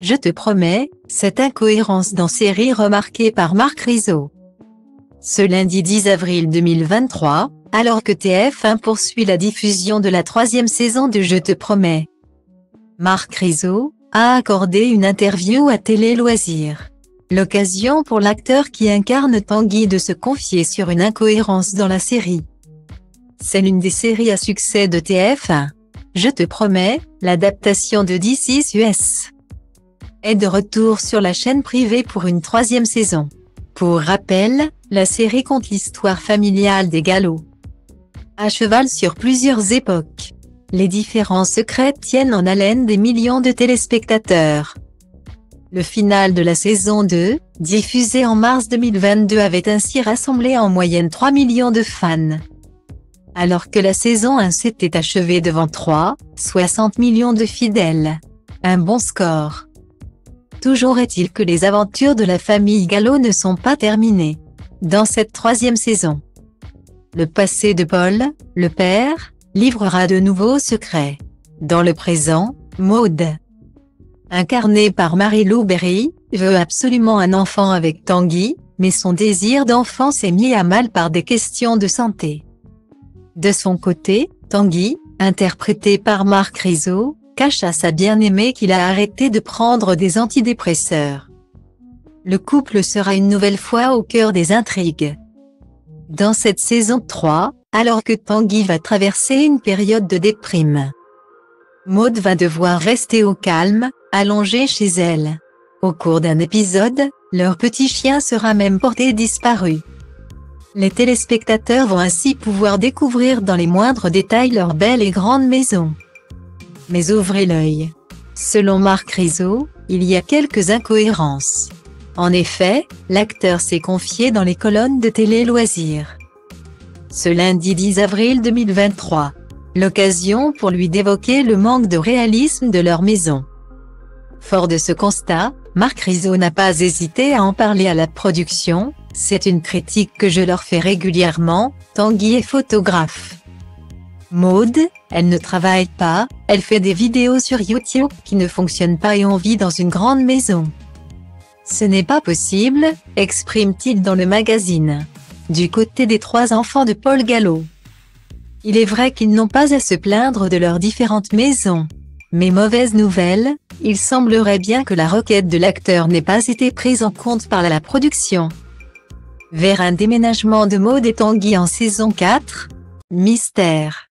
Je te promets, cette incohérence dans série remarquée par Marc Rizzo. Ce lundi 10 avril 2023, alors que TF1 poursuit la diffusion de la 3e saison de Je te promets, Marc Rizzo a accordé une interview à Télé Loisirs. L'occasion pour l'acteur qui incarne Tanguy de se confier sur une incohérence dans la série. C'est l'une des séries à succès de TF1. Je te promets, l'adaptation de This Is Us est de retour sur la chaîne privée pour une 3e saison. Pour rappel, la série conte l'histoire familiale des Gallo. À cheval sur plusieurs époques, les différents secrets tiennent en haleine des millions de téléspectateurs. Le final de la saison 2, diffusé en mars 2022, avait ainsi rassemblé en moyenne 3 millions de fans. Alors que la saison 1 s'était achevée devant 60 millions de fidèles. Un bon score. Toujours est-il que les aventures de la famille Gallo ne sont pas terminées. Dans cette 3e saison, le passé de Paul, le père, livrera de nouveaux secrets. Dans le présent, Maud, incarnée par Marie-Lou Berry, veut absolument un enfant avec Tanguy, mais son désir d'enfant s'est mis à mal par des questions de santé. De son côté, Tanguy, interprété par Marc Rizzo, cache à sa bien-aimée qu'il a arrêté de prendre des antidépresseurs. Le couple sera une nouvelle fois au cœur des intrigues. Dans cette saison 3, alors que Tanguy va traverser une période de déprime, Maud va devoir rester au calme, allongée chez elle. Au cours d'un épisode, leur petit chien sera même porté disparu. Les téléspectateurs vont ainsi pouvoir découvrir dans les moindres détails leur belle et grande maison. Mais ouvrez l'œil. Selon Marc Rizzo, il y a quelques incohérences. En effet, l'acteur s'est confié dans les colonnes de Télé Loisirs. Ce lundi 10 avril 2023, l'occasion pour lui d'évoquer le manque de réalisme de leur maison. Fort de ce constat, Marc Rizzo n'a pas hésité à en parler à la production. C'est une critique que je leur fais régulièrement. Tanguy est photographe. Maud, elle ne travaille pas, elle fait des vidéos sur YouTube qui ne fonctionnent pas et on vit dans une grande maison. Ce n'est pas possible, exprime-t-il dans le magazine. Du côté des 3 enfants de Paul Gallo, il est vrai qu'ils n'ont pas à se plaindre de leurs différentes maisons. Mais mauvaise nouvelle, il semblerait bien que la requête de l'acteur n'ait pas été prise en compte par la production. Vers un déménagement de Maud et Tanguy en saison 4, mystère.